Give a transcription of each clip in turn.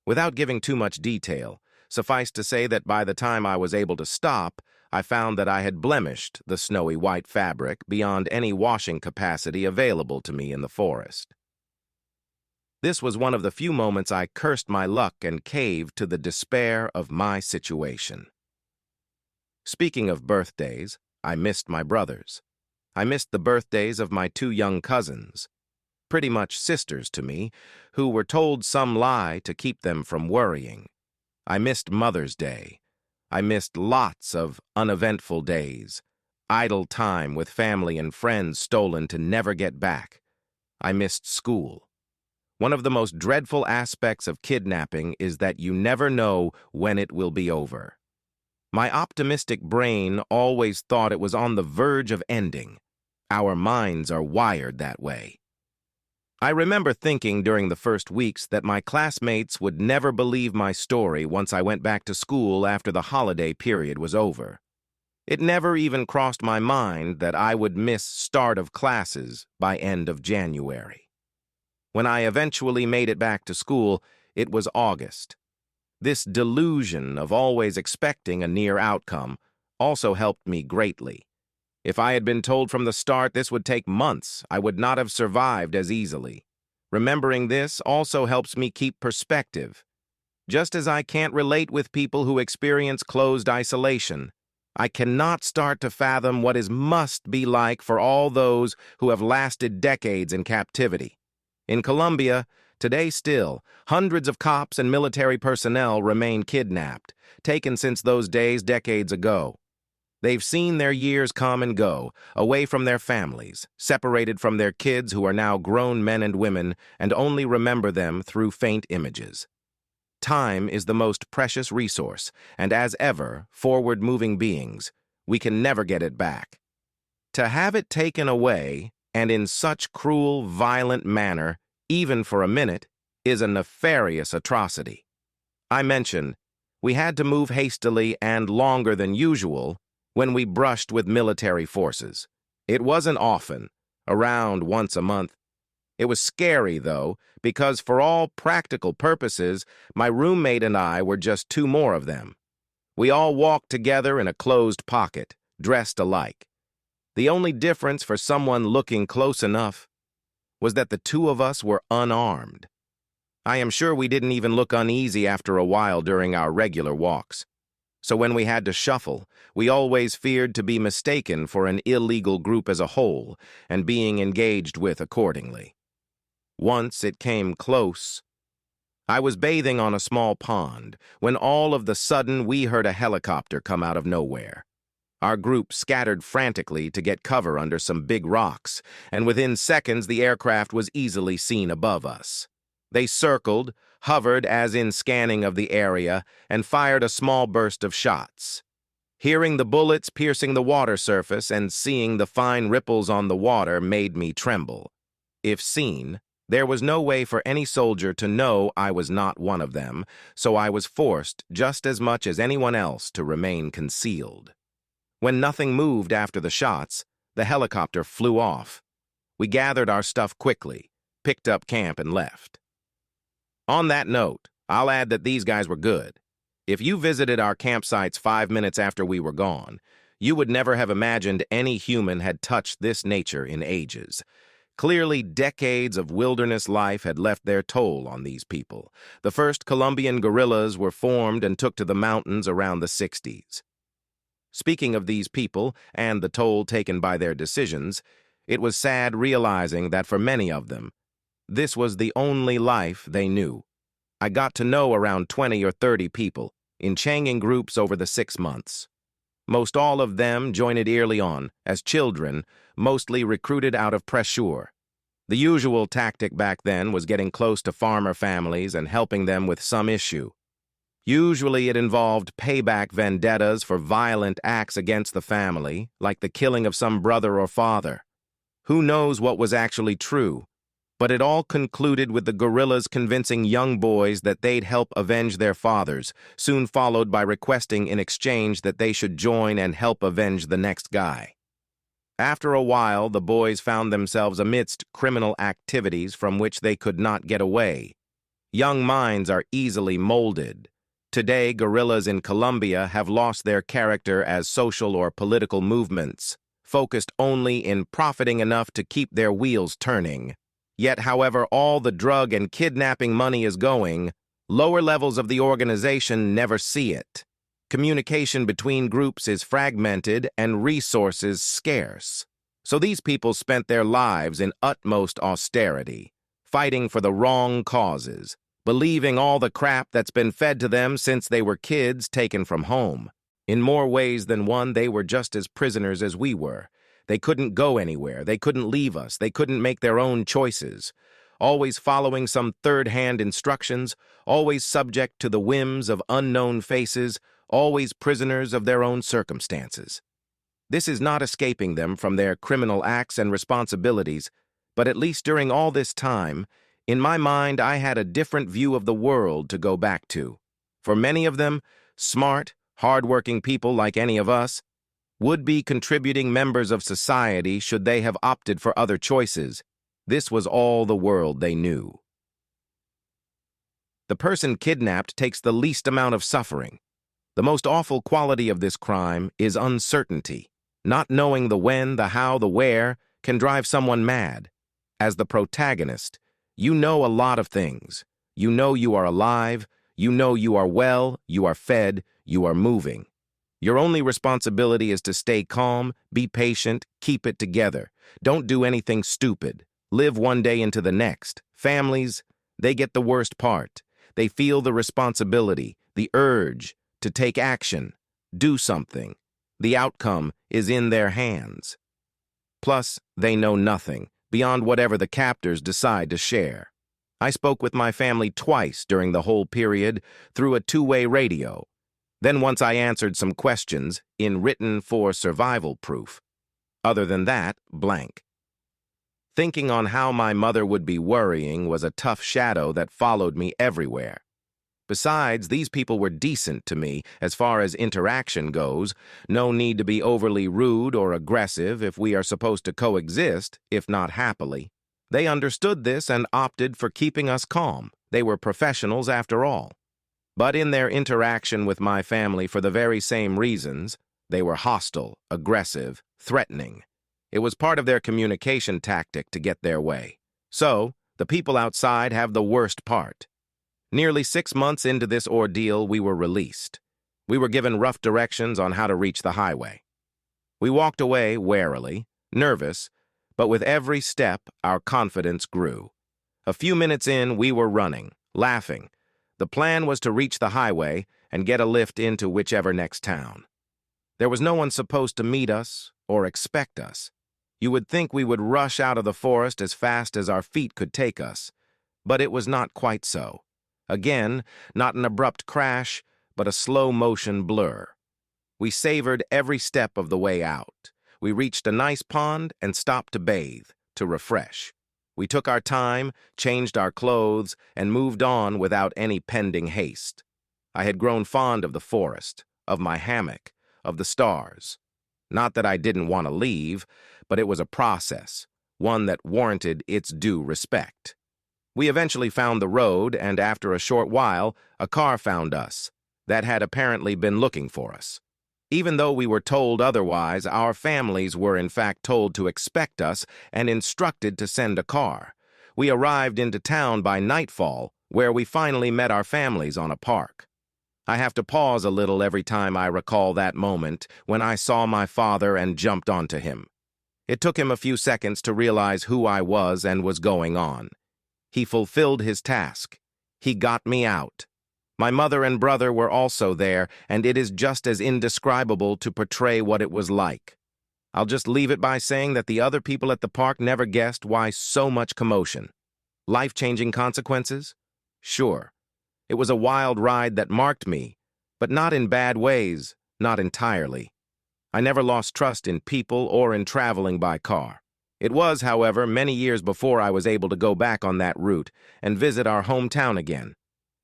Without giving too much detail, suffice to say that by the time I was able to stop, I found that I had blemished the snowy white fabric beyond any washing capacity available to me in the forest. This was one of the few moments I cursed my luck and caved to the despair of my situation. Speaking of birthdays, I missed my brothers. I missed the birthdays of my two young cousins, pretty much sisters to me, who were told some lie to keep them from worrying. I missed Mother's Day. I missed lots of uneventful days, idle time with family and friends stolen to never get back. I missed school. One of the most dreadful aspects of kidnapping is that you never know when it will be over. My optimistic brain always thought it was on the verge of ending. Our minds are wired that way. I remember thinking during the first weeks that my classmates would never believe my story once I went back to school after the holiday period was over. It never even crossed my mind that I would miss start of classes by end of January. When I eventually made it back to school, it was August. This delusion of always expecting a near outcome also helped me greatly. If I had been told from the start this would take months, I would not have survived as easily. Remembering this also helps me keep perspective. Just as I can't relate with people who experience closed isolation, I cannot start to fathom what it must be like for all those who have lasted decades in captivity. In Colombia, today still, hundreds of cops and military personnel remain kidnapped, taken since those days decades ago. They've seen their years come and go, away from their families, separated from their kids who are now grown men and women, and only remember them through faint images. Time is the most precious resource, and as ever, forward-moving beings, we can never get it back. To have it taken away, and in such cruel, violent manner, even for a minute, is a nefarious atrocity. I mentioned, we had to move hastily and longer than usual when we brushed with military forces. It wasn't often, around once a month. It was scary, though, because for all practical purposes, my roommate and I were just two more of them. We all walked together in a closed pocket, dressed alike. The only difference for someone looking close enough was that the two of us were unarmed. I am sure we didn't even look uneasy after a while during our regular walks. So when we had to shuffle, we always feared to be mistaken for an illegal group as a whole and being engaged with accordingly. Once it came close. I was bathing on a small pond when all of the sudden we heard a helicopter come out of nowhere. Our group scattered frantically to get cover under some big rocks, and within seconds the aircraft was easily seen above us. They circled, hovered as in scanning of the area, and fired a small burst of shots. Hearing the bullets piercing the water surface and seeing the fine ripples on the water made me tremble. If seen, there was no way for any soldier to know I was not one of them, so I was forced, just as much as anyone else, to remain concealed. When nothing moved after the shots, the helicopter flew off. We gathered our stuff quickly, picked up camp, and left. On that note, I'll add that these guys were good. If you visited our campsites 5 minutes after we were gone, you would never have imagined any human had touched this nature in ages. Clearly, decades of wilderness life had left their toll on these people. The first Colombian guerrillas were formed and took to the mountains around the 60s. Speaking of these people and the toll taken by their decisions, it was sad realizing that for many of them, this was the only life they knew. I got to know around 20 or 30 people, in changing groups over the 6 months. Most all of them joined early on, as children, mostly recruited out of pressure. The usual tactic back then was getting close to farmer families and helping them with some issue. Usually it involved payback vendettas for violent acts against the family, like the killing of some brother or father. Who knows what was actually true? But it all concluded with the guerrillas convincing young boys that they'd help avenge their fathers, soon followed by requesting in exchange that they should join and help avenge the next guy. After a while, the boys found themselves amidst criminal activities from which they could not get away. Young minds are easily molded. Today, guerrillas in Colombia have lost their character as social or political movements, focused only in profiting enough to keep their wheels turning. Yet, however all the drug and kidnapping money is going, lower levels of the organization never see it. Communication between groups is fragmented and resources scarce. So these people spent their lives in utmost austerity, fighting for the wrong causes, believing all the crap that's been fed to them since they were kids taken from home. In more ways than one, they were just as prisoners as we were. They couldn't go anywhere, they couldn't leave us, they couldn't make their own choices. Always following some third-hand instructions, always subject to the whims of unknown faces, always prisoners of their own circumstances. This is not escaping them from their criminal acts and responsibilities, but at least during all this time, in my mind I had a different view of the world to go back to. For many of them, smart, hard-working people like any of us, would be contributing members of society should they have opted for other choices. This was all the world they knew. The person kidnapped takes the least amount of suffering. The most awful quality of this crime is uncertainty. Not knowing the when, the how, the where can drive someone mad. As the protagonist, you know a lot of things. You know you are alive, you know you are well, you are fed, you are moving. Your only responsibility is to stay calm, be patient, keep it together. Don't do anything stupid. Live one day into the next. Families, they get the worst part. They feel the responsibility, the urge to take action, do something. The outcome is in their hands. Plus, they know nothing beyond whatever the captors decide to share. I spoke with my family twice during the whole period through a two-way radio. Then once I answered some questions in written for survival proof. Other than that, blank. Thinking on how my mother would be worrying was a tough shadow that followed me everywhere. Besides, these people were decent to me as far as interaction goes. No need to be overly rude or aggressive if we are supposed to coexist, if not happily. They understood this and opted for keeping us calm. They were professionals after all. But in their interaction with my family for the very same reasons, they were hostile, aggressive, threatening. It was part of their communication tactic to get their way. So, the people outside have the worst part. Nearly 6 months into this ordeal, we were released. We were given rough directions on how to reach the highway. We walked away warily, nervous, but with every step, our confidence grew. A few minutes in, we were running, laughing. The plan was to reach the highway and get a lift into whichever next town. There was no one supposed to meet us or expect us. You would think we would rush out of the forest as fast as our feet could take us, but it was not quite so. Again, not an abrupt crash, but a slow-motion blur. We savored every step of the way out. We reached a nice pond and stopped to bathe, to refresh. We took our time, changed our clothes, and moved on without any pending haste. I had grown fond of the forest, of my hammock, of the stars. Not that I didn't want to leave, but it was a process, one that warranted its due respect. We eventually found the road, and after a short while, a car found us. That had apparently been looking for us. Even though we were told otherwise, our families were in fact told to expect us and instructed to send a car. We arrived into town by nightfall, where we finally met our families on a park. I have to pause a little every time I recall that moment when I saw my father and jumped onto him. It took him a few seconds to realize who I was and was going on. He fulfilled his task. He got me out. My mother and brother were also there, and it is just as indescribable to portray what it was like. I'll just leave it by saying that the other people at the park never guessed why so much commotion. Life-changing consequences? Sure. It was a wild ride that marked me, but not in bad ways, not entirely. I never lost trust in people or in traveling by car. It was, however, many years before I was able to go back on that route and visit our hometown again.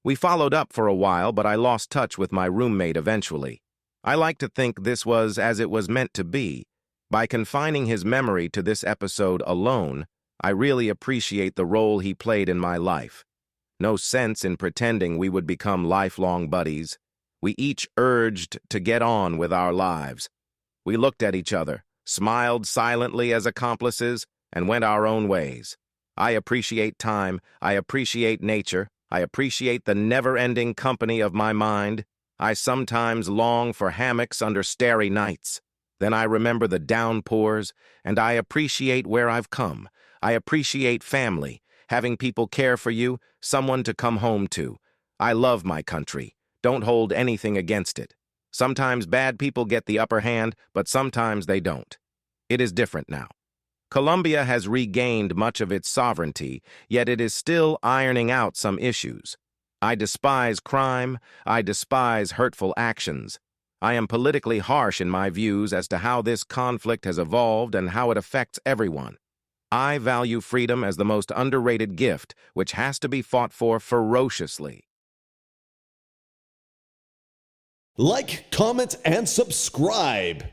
We followed up for a while, but I lost touch with my roommate eventually. I like to think this was as it was meant to be. By confining his memory to this episode alone, I really appreciate the role he played in my life. No sense in pretending we would become lifelong buddies. We each urged to get on with our lives. We looked at each other, smiled silently as accomplices, and went our own ways. I appreciate time, I appreciate nature, I appreciate the never-ending company of my mind. I sometimes long for hammocks under starry nights. Then I remember the downpours, and I appreciate where I've come. I appreciate family, having people care for you, someone to come home to. I love my country. Don't hold anything against it. Sometimes bad people get the upper hand, but sometimes they don't. It is different now. Colombia has regained much of its sovereignty, yet it is still ironing out some issues. I despise crime. I despise hurtful actions. I am politically harsh in my views as to how this conflict has evolved and how it affects everyone. I value freedom as the most underrated gift, which has to be fought for ferociously. Like, comment, and subscribe.